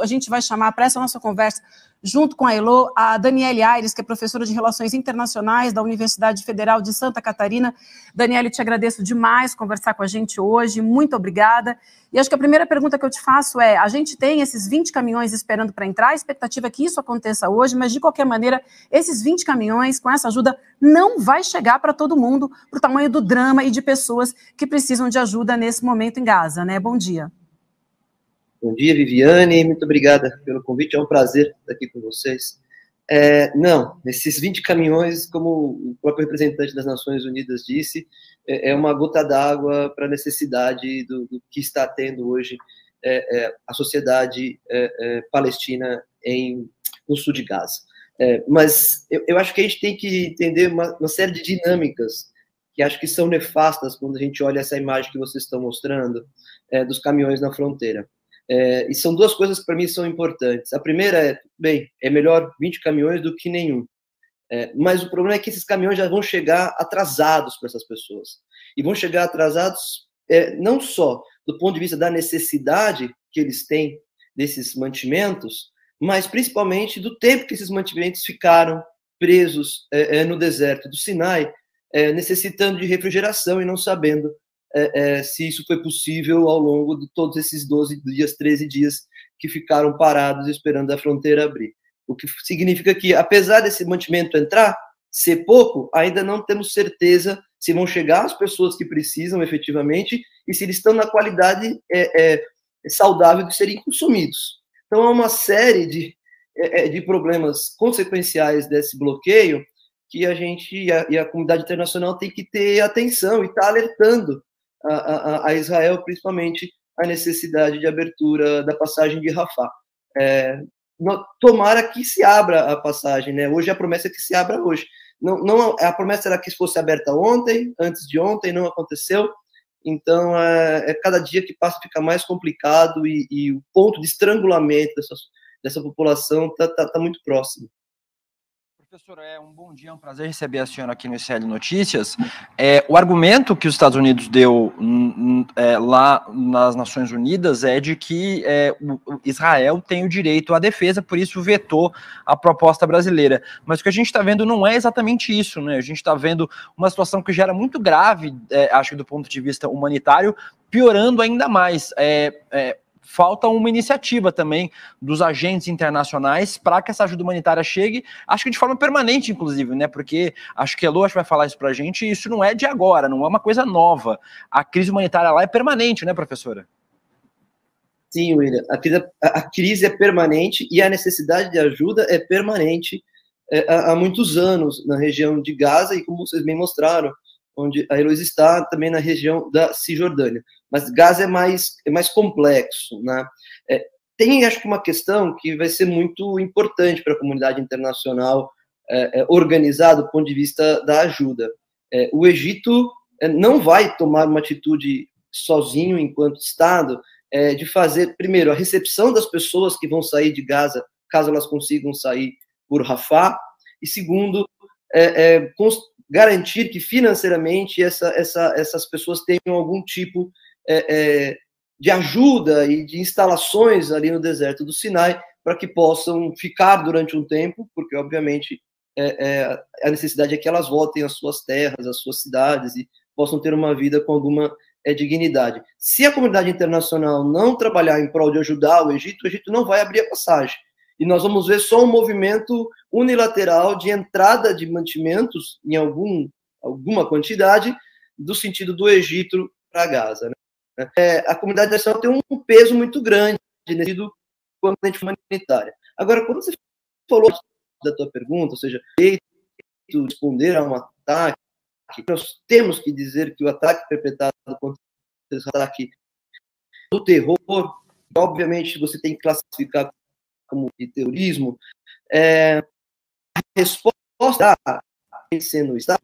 a gente vai chamar para essa nossa conversa, junto com a Elo, a Daniele Aires, que é professora de Relações Internacionais da Universidade Federal de Santa Catarina. Daniele, te agradeço demais conversar com a gente hoje, muito obrigada. E acho que a primeira pergunta que eu te faço é, a gente tem esses 20 caminhões esperando para entrar, a expectativa é que isso aconteça hoje, mas de qualquer maneira, esses 20 caminhões, com essa ajuda, não vai chegar para todo mundo, para o tamanho do drama e de pessoas que precisam de ajuda nesse momento em Gaza, né? Bom dia. Bom dia, Viviane, muito obrigada pelo convite, é um prazer estar aqui com vocês. Não, esses 20 caminhões, como o próprio representante das Nações Unidas disse, é uma gota d'água para a necessidade do que está tendo hoje a sociedade palestina no sul de Gaza. Mas eu acho que a gente tem que entender uma série de dinâmicas que acho que são nefastas quando a gente olha essa imagem que vocês estão mostrando dos caminhões na fronteira. E são duas coisas que para mim são importantes. A primeira é melhor 20 caminhões do que nenhum. Mas o problema é que esses caminhões já vão chegar atrasados para essas pessoas. E vão chegar atrasados não só do ponto de vista da necessidade que eles têm desses mantimentos, mas principalmente do tempo que esses mantimentos ficaram presos no deserto do Sinai, necessitando de refrigeração e não sabendo se isso foi possível ao longo de todos esses 12 dias, 13 dias que ficaram parados esperando a fronteira abrir. O que significa que, apesar desse mantimento ser pouco, ainda não temos certeza se vão chegar as pessoas que precisam efetivamente e se eles estão na qualidade saudável de serem consumidos. Então, há uma série de problemas consequenciais desse bloqueio que a gente e a comunidade internacional tem que ter atenção e está alertando a Israel, principalmente, a necessidade de abertura da passagem de Rafah. Tomara que se abra a passagem, né? Hoje a promessa é que se abra hoje. Não, a promessa era que fosse aberta ontem, antes de ontem, não aconteceu. Então, cada dia que passa fica mais complicado e o ponto de estrangulamento dessa população está muito próximo. Professor, um bom dia, é um prazer receber a senhora aqui no ICL Notícias. O argumento que os Estados Unidos deu lá nas Nações Unidas é de que Israel tem o direito à defesa, por isso vetou a proposta brasileira. Mas o que a gente está vendo não é exatamente isso, né? A gente está vendo uma situação que já era muito grave, acho que do ponto de vista humanitário, piorando ainda mais. Falta uma iniciativa também dos agentes internacionais para que essa ajuda humanitária chegue, acho que de forma permanente, inclusive, né? Porque acho que a Elo vai falar isso para a gente, e isso não é de agora, não é uma coisa nova. A crise humanitária lá é permanente, né, professora? Sim, William, a crise é permanente e a necessidade de ajuda é permanente há muitos anos na região de Gaza e, como vocês bem mostraram, onde a Heloísa está, também na região da Cisjordânia. Mas Gaza é mais complexo, né? Tem, acho que, uma questão que vai ser muito importante para a comunidade internacional organizar do ponto de vista da ajuda. O Egito não vai tomar uma atitude sozinho, enquanto Estado, de fazer, primeiro, a recepção das pessoas que vão sair de Gaza, caso elas consigam sair por Rafah, e segundo, garantir que financeiramente essas pessoas tenham algum tipo de ajuda e de instalações ali no deserto do Sinai para que possam ficar durante um tempo, porque obviamente a necessidade é que elas voltem às suas terras, às suas cidades e possam ter uma vida com alguma dignidade. Se a comunidade internacional não trabalhar em prol de ajudar o Egito não vai abrir a passagem. E nós vamos ver só um movimento unilateral de entrada de mantimentos em alguma quantidade do sentido do Egito para Gaza, né? A comunidade internacional tem um peso muito grande nesse sentido humanitária. Agora, quando você falou da tua pergunta, ou seja, responder a um ataque, nós temos que dizer que o ataque perpetrado contra esse ataque do terror, obviamente você tem que classificar como de terrorismo, a resposta sendo o Estado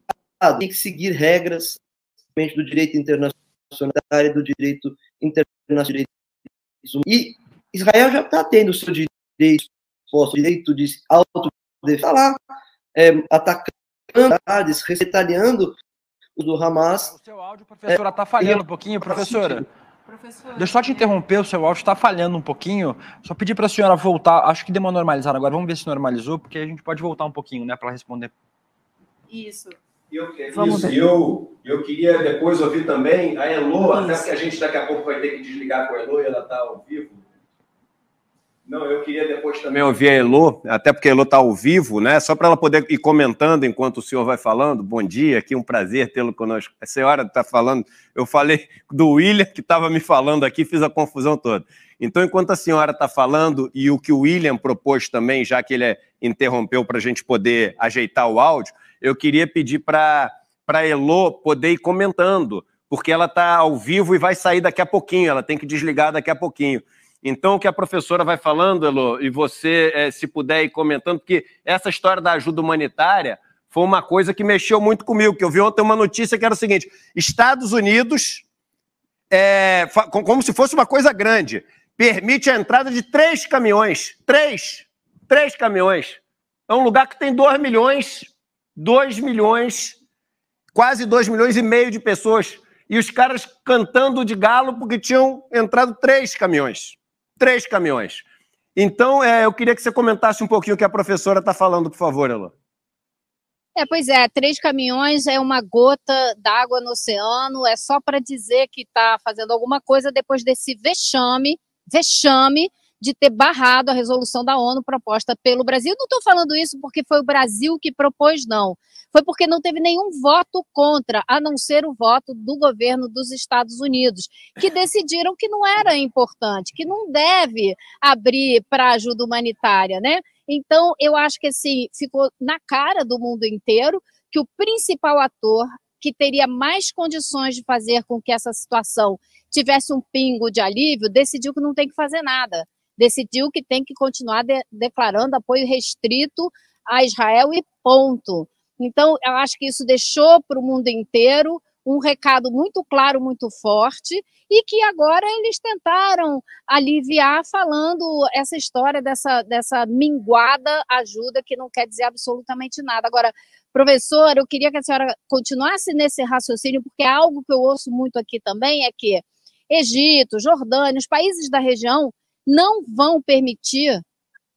tem que seguir regras do direito internacional e do direito internacional. E Israel já está tendo o seu direito de autodefesa lá, atacando, retaliando o do Hamas. O seu áudio, professora, está falhando um pouquinho, professora. Deixa eu só te interromper, o seu áudio está falhando um pouquinho. Só pedir para a senhora voltar. Acho que deu uma normalizada agora. Vamos ver se normalizou, porque a gente pode voltar um pouquinho, né, para responder. Isso. Eu queria depois ouvir também a Elo, até porque a gente daqui a pouco vai ter que desligar com a Elo e ela está ao vivo. Não, eu queria depois também ouvir a Elo, até porque a Elo está ao vivo, né? Só para ela poder ir comentando enquanto o senhor vai falando. Bom dia, aqui um prazer tê-lo conosco. A senhora está falando, eu falei do William, que estava me falando aqui, fiz a confusão toda. Então, enquanto a senhora está falando, e o que o William propôs também, já que ele interrompeu para a gente poder ajeitar o áudio, eu queria pedir para a Elo poder ir comentando, porque ela está ao vivo e vai sair daqui a pouquinho, ela tem que desligar daqui a pouquinho. Então, o que a professora vai falando, Elo, e você, se puder ir comentando, porque essa história da ajuda humanitária foi uma coisa que mexeu muito comigo, que eu vi ontem uma notícia que era o seguinte: Estados Unidos, como se fosse uma coisa grande, permite a entrada de 3 caminhões. 3 caminhões. É um lugar que tem 2 milhões, quase 2,5 milhões de pessoas. E os caras cantando de galo porque tinham entrado 3 caminhões. 3 caminhões. Então, eu queria que você comentasse um pouquinho o que a professora está falando, por favor, Elo. Pois é, 3 caminhões é uma gota d'água no oceano, é só para dizer que está fazendo alguma coisa depois desse vexame de ter barrado a resolução da ONU proposta pelo Brasil. Não estou falando isso porque foi o Brasil que propôs, não. Foi porque não teve nenhum voto contra, a não ser o voto do governo dos Estados Unidos, que decidiram que não era importante, que não deve abrir para ajuda humanitária, né? Então, eu acho que assim, ficou na cara do mundo inteiro que o principal ator que teria mais condições de fazer com que essa situação tivesse um pingo de alívio, decidiu que não tem que fazer nada. Decidiu que tem que continuar declarando apoio restrito a Israel e ponto. Então, eu acho que isso deixou para o mundo inteiro um recado muito claro, muito forte, e que agora eles tentaram aliviar falando essa história dessa minguada ajuda que não quer dizer absolutamente nada. Agora, professora, eu queria que a senhora continuasse nesse raciocínio, porque algo que eu ouço muito aqui também é que Egito, Jordânia, os países da região não vão permitir,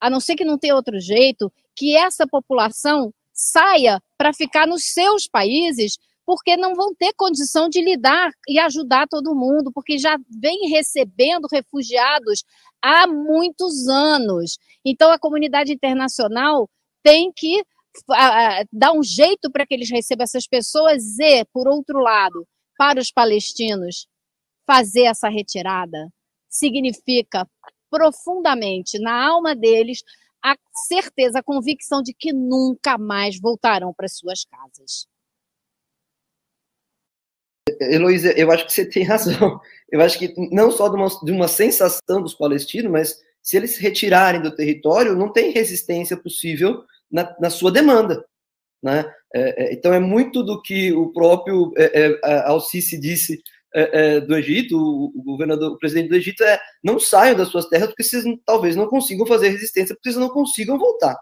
a não ser que não tenha outro jeito, que essa população saia para ficar nos seus países, porque não vão ter condição de lidar e ajudar todo mundo, porque já vem recebendo refugiados há muitos anos. Então, a comunidade internacional tem que dar um jeito para que eles recebam essas pessoas e, por outro lado, para os palestinos, fazer essa retirada significa profundamente na alma deles a certeza, a convicção de que nunca mais voltarão para suas casas. Heloísa, eu acho que você tem razão. Eu acho que não só de uma sensação dos palestinos, mas se eles se retirarem do território, não tem resistência possível na sua demanda, né? Então é muito do que o próprio Al-Sisi disse do Egito, o presidente do Egito, não saiam das suas terras porque vocês talvez não consigam fazer resistência, porque vocês não consigam voltar.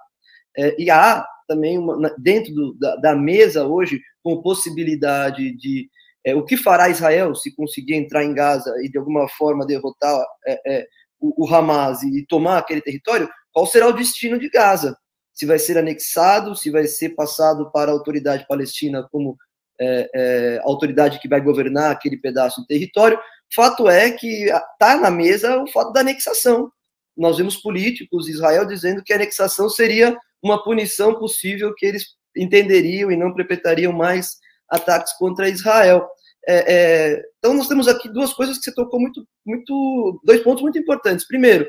E há também, dentro da mesa hoje, com possibilidade de o que fará Israel se conseguir entrar em Gaza e de alguma forma derrotar o Hamas e tomar aquele território, qual será o destino de Gaza? Se vai ser anexado, se vai ser passado para a autoridade palestina como a autoridade que vai governar aquele pedaço de território. Fato é que está na mesa o fato da anexação. Nós vemos políticos de Israel dizendo que a anexação seria uma punição possível, que eles entenderiam e não perpetrariam mais ataques contra Israel. Então, nós temos aqui duas coisas que você tocou dois pontos muito importantes. Primeiro,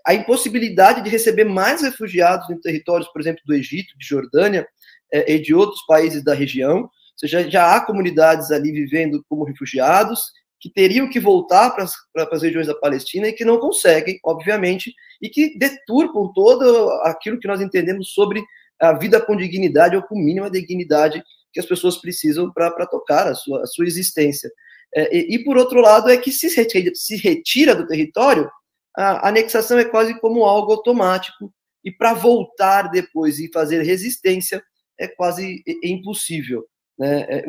a impossibilidade de receber mais refugiados em territórios, por exemplo, do Egito, de Jordânia e de outros países da região. Ou seja, já há comunidades ali vivendo como refugiados que teriam que voltar para as regiões da Palestina e que não conseguem, obviamente, e que deturpam todo aquilo que nós entendemos sobre a vida com dignidade ou com mínima dignidade que as pessoas precisam para tocar a sua existência. E por outro lado, é que se retira do território, a anexação é quase como algo automático, e para voltar depois e fazer resistência é quase impossível.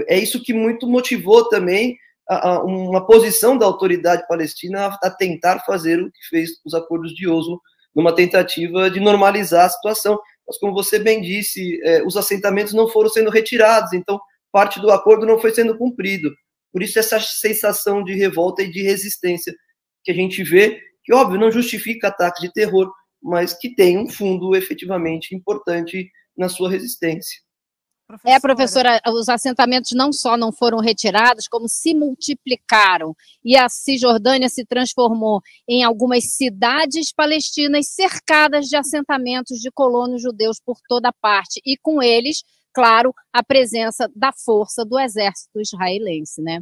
É isso que muito motivou também uma posição da autoridade palestina a tentar fazer o que fez os acordos de Oslo, numa tentativa de normalizar a situação. Mas, como você bem disse, os assentamentos não foram sendo retirados, então parte do acordo não foi sendo cumprido. Por isso, essa sensação de revolta e de resistência que a gente vê, que, óbvio, não justifica ataques de terror, mas que tem um fundo efetivamente importante na sua resistência. Professora, os assentamentos não só não foram retirados, como se multiplicaram. E a Cisjordânia se transformou em algumas cidades palestinas cercadas de assentamentos de colonos judeus por toda parte. E com eles, claro, a presença da força do exército israelense, né?